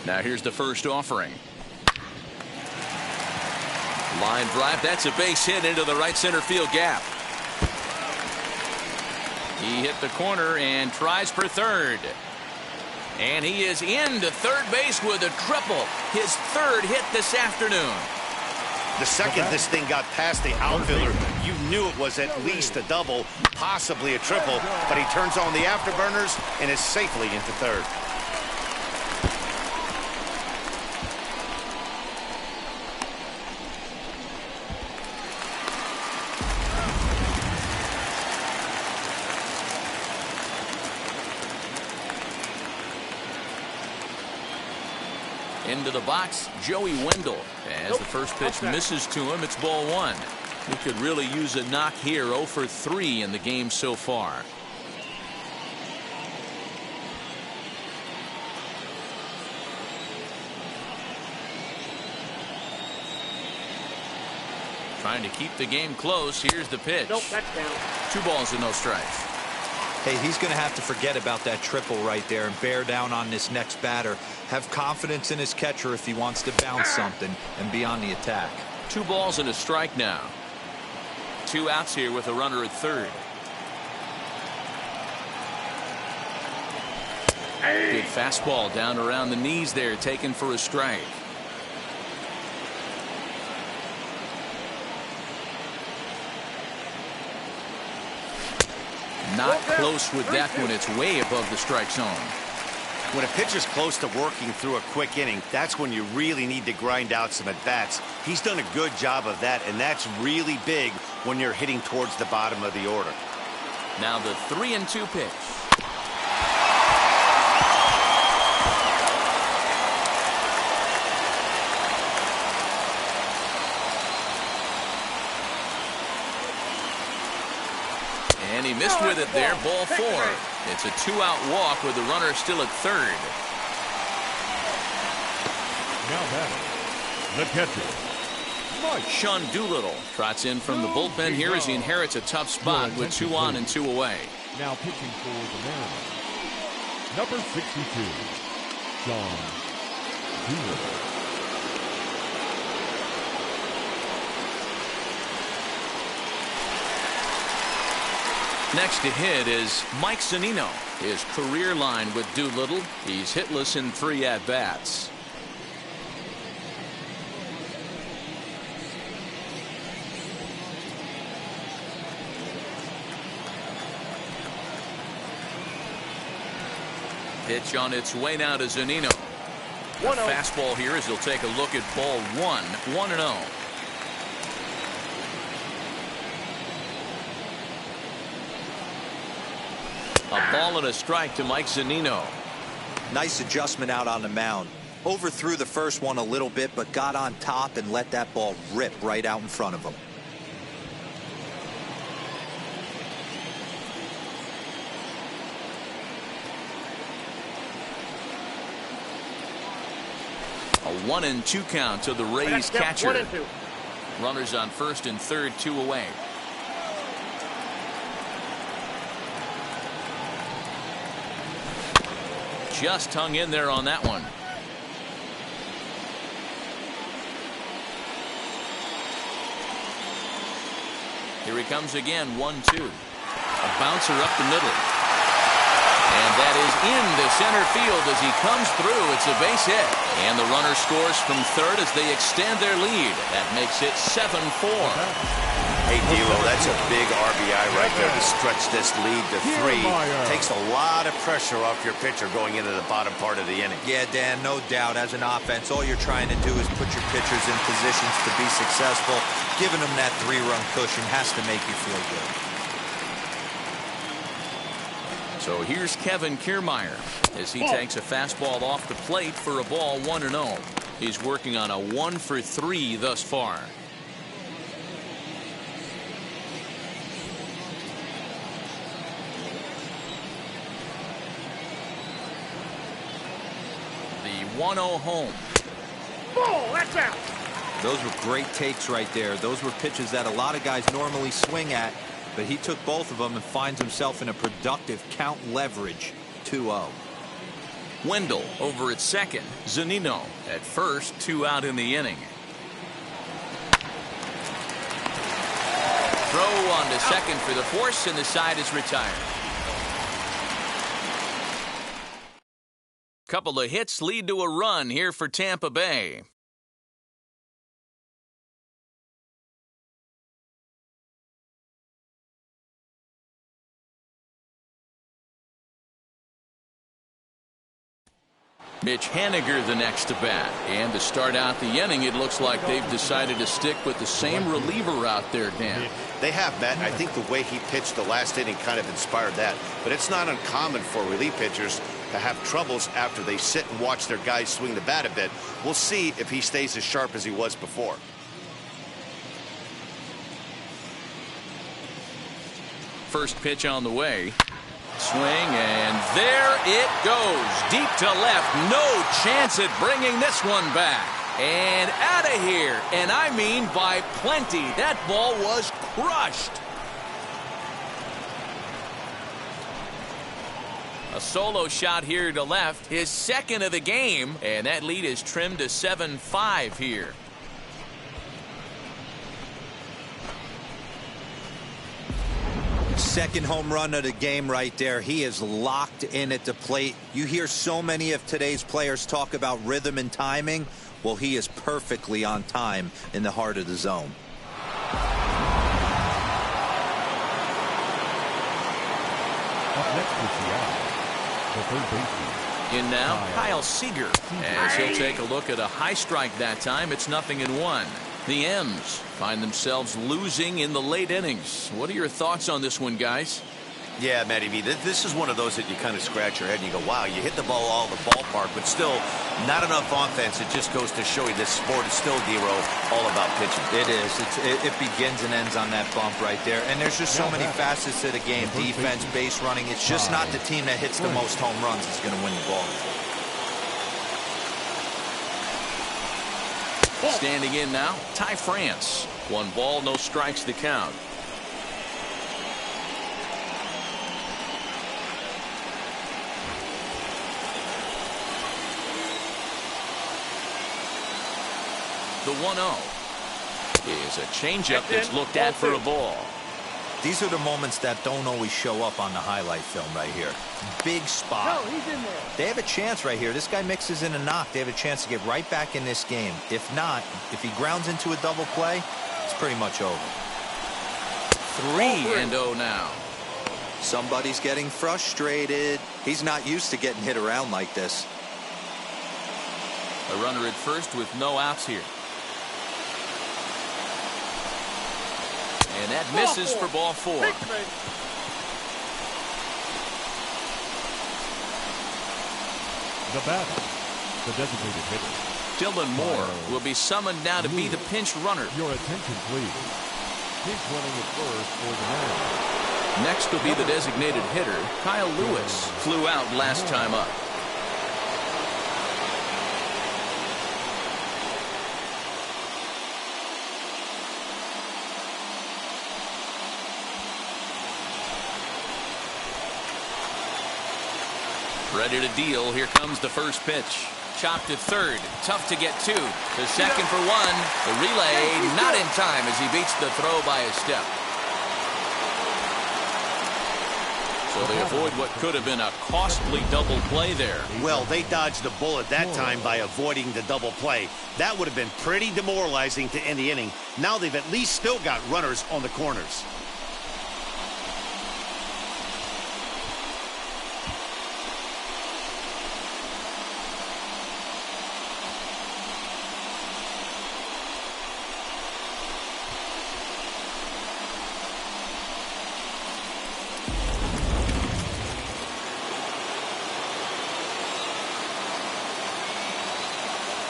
Now here's the first offering. Line drive. That's a base hit into the right center field gap. He hit the corner and tries for third. And he is into third base with a triple. His 3rd hit this afternoon. The second this thing got past the outfielder, you knew it was at least a double, possibly a triple, but he turns on the afterburners and is safely into third. Into the box, Joey Wendell. As the first pitch misses to him, it's ball 1. He could really use a knock here. 0 for 3 in the game so far. Trying to keep the game close. Here's the pitch. Nope, that's down. 2 balls and no strikes. Hey, he's going to have to forget about that triple right there and bear down on this next batter. Have confidence in his catcher if he wants to bounce something and be on the attack. 2 balls and a strike now. 2 outs here with a runner at third. Good fastball down around the knees there, taken for a strike. Not close with that one. It's way above the strike zone. When a pitcher's close to working through a quick inning, that's when you really need to grind out some at-bats. He's done a good job of that, and that's really big when you're hitting towards the bottom of the order. Now the 3-2 pitch. And he missed with it there. Ball 4. It's a 2-out walk with the runner still at third. Now batting, the catcher, Sean Doolittle trots in from the bullpen here as he inherits a tough spot with 2 on and 2 away. now pitching for the Mariners, number 62, Sean Doolittle. Next to hit is Mike Zunino. His career line with Doolittle. He's hitless in 3 at-bats. Pitch on its way now to Zunino. A fastball here as he'll take a look at ball 1. 1-0. A ball and a strike to Mike Zunino. Nice adjustment out on the mound. Overthrew the first one a little bit, but got on top and let that ball rip right out in front of him. A 1-2 count to the Rays catcher. 1-2. Runners on first and third, 2 away. Just hung in there on that one. Here he comes again, 1-2. A bouncer up the middle. And that is into center field as he comes through. It's a base hit. And the runner scores from third as they extend their lead. That makes it 7-4. Hey, D'Lo, that's a big RBI right there to stretch this lead to 3. Takes a lot of pressure off your pitcher going into the bottom part of the inning. Yeah, Dan, no doubt. As an offense, all you're trying to do is put your pitchers in positions to be successful. Giving them that 3-run cushion has to make you feel good. So here's Kevin Kiermaier as he takes a fastball off the plate for a ball, 1-0. He's working on a 1-for-3 thus far. The 1-0 home. Ball, that's out. Those were great takes right there. Those were pitches that a lot of guys normally swing at, but he took both of them and finds himself in a productive count leverage 2-0. Wendell over at second. Zunino at first, 2 out in the inning. Throw on to second for the force, and the side is retired. Couple of hits lead to a run here for Tampa Bay. Mitch Haniger the next to bat. And to start out the inning, it looks like they've decided to stick with the same reliever out there, Dan. They have, Matt. I think the way he pitched the last inning kind of inspired that. But it's not uncommon for relief pitchers to have troubles after they sit and watch their guys swing the bat a bit. We'll see if he stays as sharp as he was before. First pitch on the way. Swing, and there it goes. Deep to left. No chance at bringing this one back. And out of here. And I mean by plenty. That ball was crushed. A solo shot here to left, his second of the game, and that lead is trimmed to 7-5 here. Second home run of the game right there. He is locked in at the plate. You hear so many of today's players talk about rhythm and timing. Well, he is perfectly on time in the heart of the zone. Up next for Seattle, the third baseman. In now, Kyle Seager, as he'll take a look at a high strike that time. It's 0-1. The M's find themselves losing in the late innings. What are your thoughts on this one, guys? Yeah, Matty V, this is one of those that you kind of scratch your head and you go, wow, you hit the ball all the ballpark, but still not enough offense. It just goes to show you this sport is still, Dero, all about pitching. It is. It begins and ends on that bump right there. And there's just so many facets to the game. Defense, base running. It's just not the team that hits the most home runs that's going to win the ball. Standing in now, Ty France. 1 ball, no strikes the count. The 1-0 is a changeup that's looked at for a ball. These are the moments that don't always show up on the highlight film right here. Big spot. No, he's in there. They have a chance right here. This guy mixes in a knock. They have a chance to get right back in this game. If not, if he grounds into a double play, it's pretty much over. 3-0 now. Somebody's getting frustrated. He's not used to getting hit around like this. A runner at first with no outs here. And that misses for ball 4. The batter, the designated hitter. Dylan Moore will be summoned now to be the pinch runner. Your attention, please. Pinch running at first for the man. Next will be the designated hitter, Kyle Lewis. Flew out last time up. Ready to deal. Here comes the first pitch. Chopped to third. Tough to get to. The second for 1. The relay not in time as he beats the throw by a step. So they avoid what could have been a costly double play there. Well, they dodged the bullet that time by avoiding the double play. That would have been pretty demoralizing to end the inning. Now they've at least still got runners on the corners.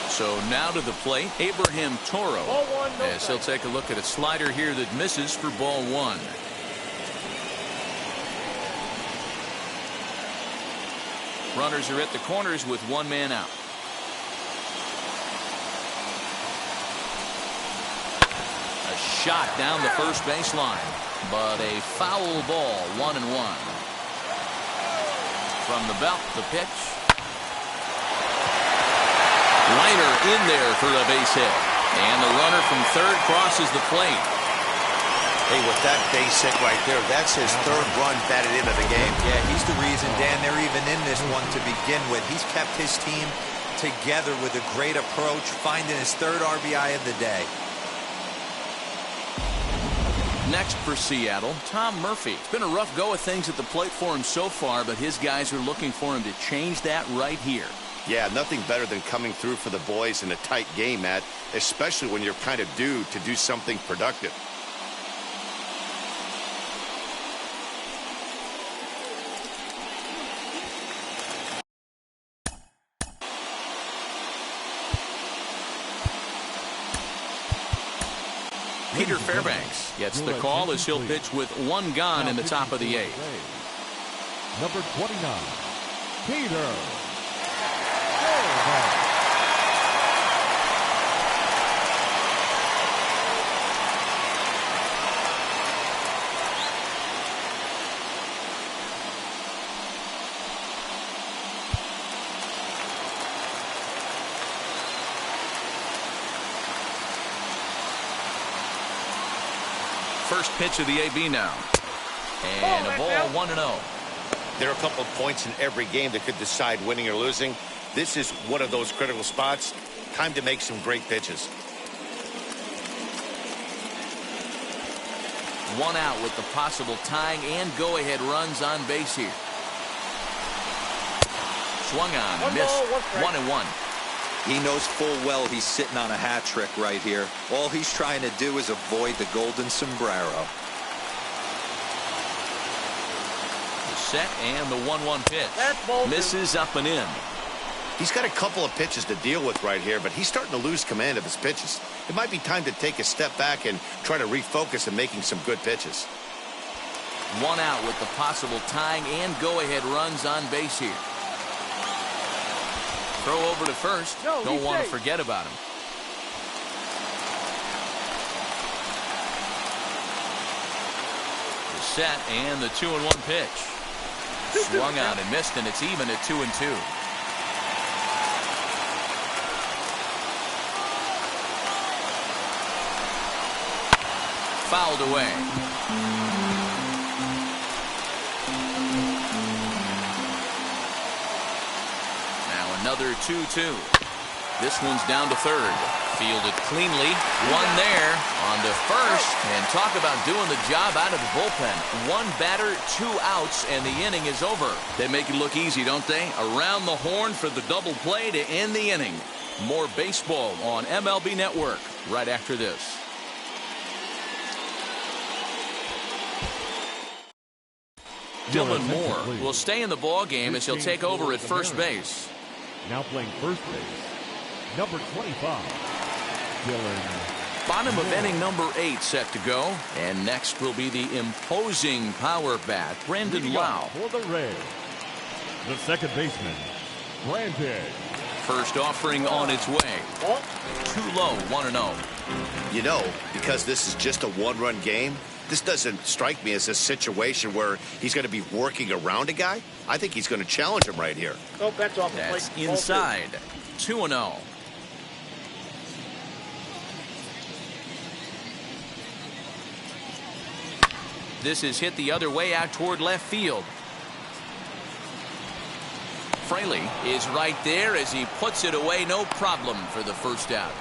So now to the plate, Abraham Toro, as he'll take a look at a slider here that misses for ball 1. Runners are at the corners with 1 man out. A shot down the first baseline, but a foul ball, 1-1. From the belt, the pitch. Liner in there for a base hit. And the runner from third crosses the plate. Hey, with that base hit right there, that's his 3rd run batted into the game. Yeah, he's the reason, Dan, they're even in this one to begin with. He's kept his team together with a great approach, finding his 3rd RBI of the day. Next for Seattle, Tom Murphy. It's been a rough go of things at the plate for him so far, but his guys are looking for him to change that right here. Yeah, nothing better than coming through for the boys in a tight game, Matt, especially when you're kind of due to do something productive. Peter Fairbanks gets the call as he'll pitch with 1 gone in the top of the 8th. Number 29, Peter. first pitch of the AB now. And a ball 1-0. There are a couple of points in every game that could decide winning or losing. This is one of those critical spots. Time to make some great pitches. One out with the possible tying and go-ahead runs on base here. Swung on and missed. 1-1. He knows full well he's sitting on a hat trick right here. All he's trying to do is avoid the golden sombrero. The set and the 1-1 pitch. Misses up and in. He's got a couple of pitches to deal with right here, but he's starting to lose command of his pitches. It might be time to take a step back and try to refocus on making some good pitches. One out with the possible tying and go-ahead runs on base here. Throw over to first. Don't want to forget about him. The set and the 2-1 pitch. Swung out and missed, and it's even at 2-2. Fouled away. Now another 2-2. This one's down to third. Fielded cleanly. One there on to first. And talk about doing the job out of the bullpen. One batter, 2 outs, and the inning is over. They make it look easy, don't they? Around the horn for the double play to end the inning. More baseball on MLB Network right after this. Dylan Moore will stay in the ball game as he'll take over at first base. Now playing first base, number 25, Dylan. Bottom of inning number 8 set to go. And next will be the imposing power bat, Brandon Lau. For the Reds, the second baseman, Brandon. First offering on its way. Too low, 1-0. You know, because this is just a one-run game, this doesn't strike me as a situation where he's going to be working around a guy. I think he's going to challenge him right here. Oh, that's off the That's plate. inside. 2-0. This is hit the other way out toward left field. Fraley is right there as he puts it away. No problem for the first out.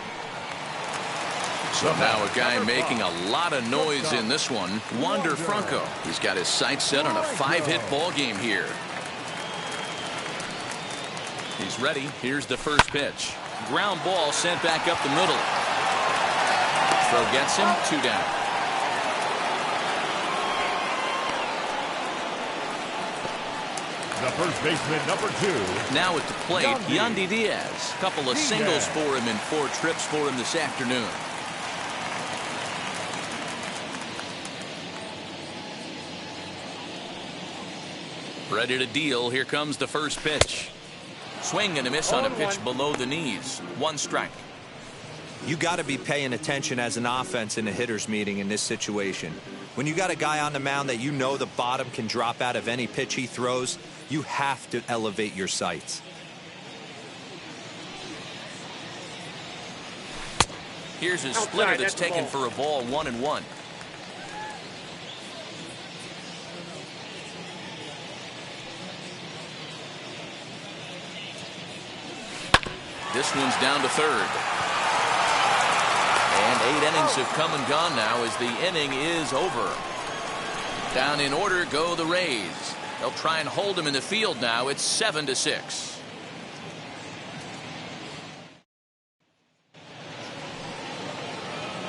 So now a guy making a lot of noise in this one, Wander Franco. He's got his sights set on a 5-hit ball game here. He's ready. Here's the first pitch. Ground ball sent back up the middle. Throw gets him. 2 down. The first baseman, number 2. Now at the plate, Yandy Diaz. Couple of singles for him and 4 trips for him this afternoon. Ready to deal. Here comes the first pitch. Swing and a miss on a pitch below the knees. 1 strike. You got to be paying attention as an offense in a hitter's meeting in this situation. When you got a guy on the mound that you know the bottom can drop out of any pitch he throws, you have to elevate your sights. Here's a splitter that's taken for a ball. 1-1. This one's down to third. And 8 innings have come and gone now as the inning is over. Down in order go the Rays. They'll try and hold him in the field now. It's 7-6.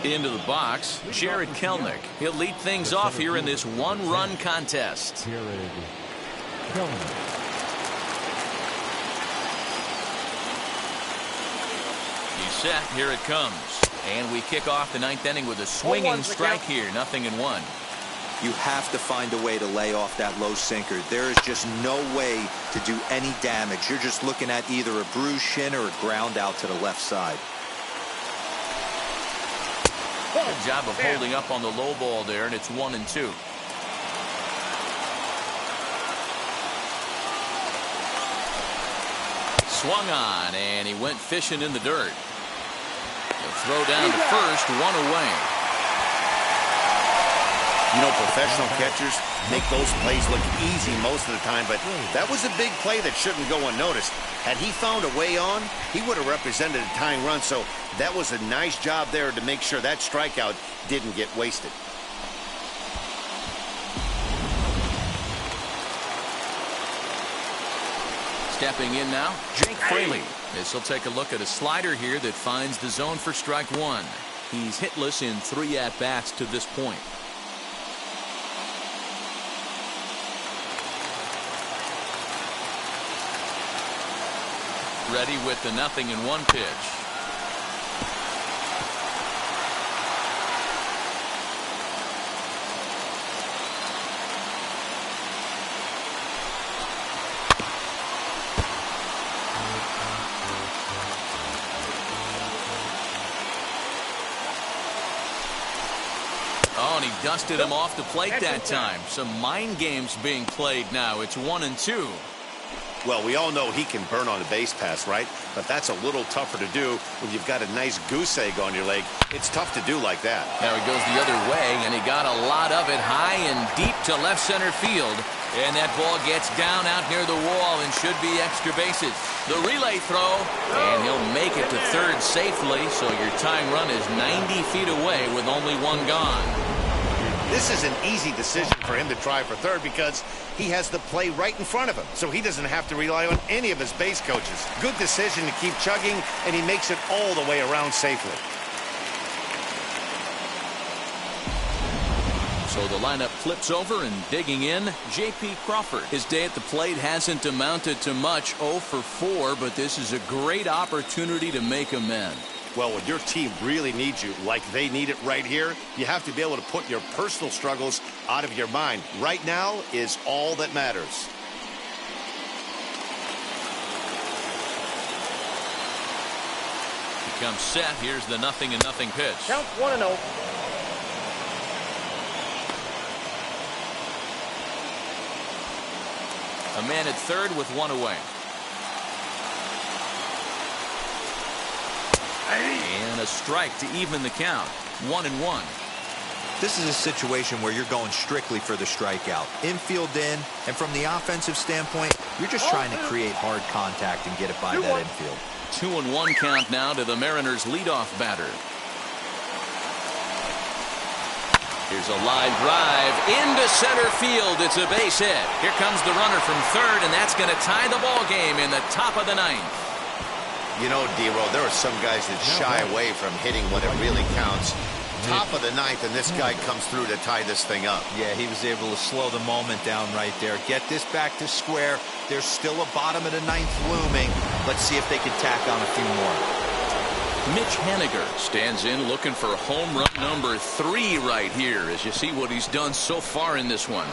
Into the box, Jared Kelenic. He'll lead things off here in this 1-run contest. Jared Kelenic. He's set. Here it comes. And we kick off the 9th inning with a swinging strike here. 0-1. You have to find a way to lay off that low sinker. There is just no way to do any damage. You're just looking at either a bruised shin or a ground out to the left side. Good job of holding up on the low ball there, and it's 1-2. Swung on, and he went fishing in the dirt. The throw down to first, 1 away. You know, professional catchers make those plays look easy most of the time, but that was a big play that shouldn't go unnoticed. Had he found a way on, he would have represented a tying run, so that was a nice job there to make sure that strikeout didn't get wasted. Stepping in now, Jake Fraley. This will take a look at a slider here that finds the zone for strike one. He's hitless in 3 at-bats to this point. Ready with the 0-1 pitch. Oh, and he dusted him off the plate that time. Some mind games being played now. It's 1-2. Well, we all know he can burn on a base pass, right? But that's a little tougher to do when you've got a nice goose egg on your leg. It's tough to do like that. Now he goes the other way, and he got a lot of it high and deep to left center field. And that ball gets down out near the wall and should be extra bases. The relay throw, and he'll make it to third safely, so your tying run is 90 feet away with only one gone. This is an easy decision for him to try for third because he has the play right in front of him, so he doesn't have to rely on any of his base coaches. Good decision to keep chugging, and he makes it all the way around safely. So the lineup flips over, and digging in, J.P. Crawford. His day at the plate hasn't amounted to much, 0 for 4, but this is a great opportunity to make amends. Well, when your team really needs you, like they need it right here, you have to be able to put your personal struggles out of your mind. Right now is all that matters. He comes set. Here's the 0-0 pitch. Count 1-0. A man at third with one away. And a strike to even the count. 1-1. This is a situation where you're going strictly for the strikeout. Infield in, and from the offensive standpoint, you're just trying to create hard contact and get it by that infield. 2-1 count now to the Mariners' leadoff batter. Here's a line drive into center field. It's a base hit. Here comes the runner from third, and that's going to tie the ball game in the top of the ninth. You know, D-Roll, there are some guys that shy away from hitting when it really counts. Top of the ninth, and this guy comes through to tie this thing up. Yeah, he was able to slow the moment down right there. Get this back to square. There's still a bottom of the ninth looming. Let's see if they can tack on a few more. Mitch Haniger stands in looking for home run number 3 right here as you see what he's done so far in this one.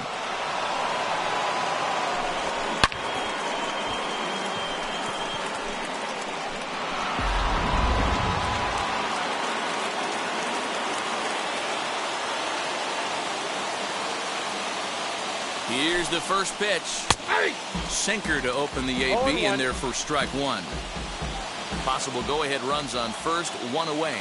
Here's the first pitch. Sinker to open the AB, and there for strike one. Possible go-ahead runs on first, one away.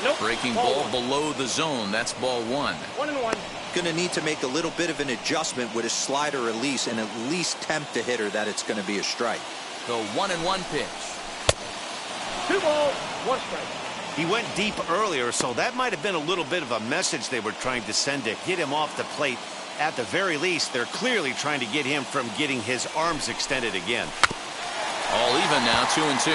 Nope. Breaking ball below the zone. That's ball 1. 1-1. Going to need to make a little bit of an adjustment with his slider release and at least tempt the hitter that it's going to be a strike. The 1-1 pitch. 2 balls, 1 strike. He went deep earlier, so that might have been a little bit of a message they were trying to send to get him off the plate. At the very least, they're clearly trying to get him from getting his arms extended again. All even now, 2-2.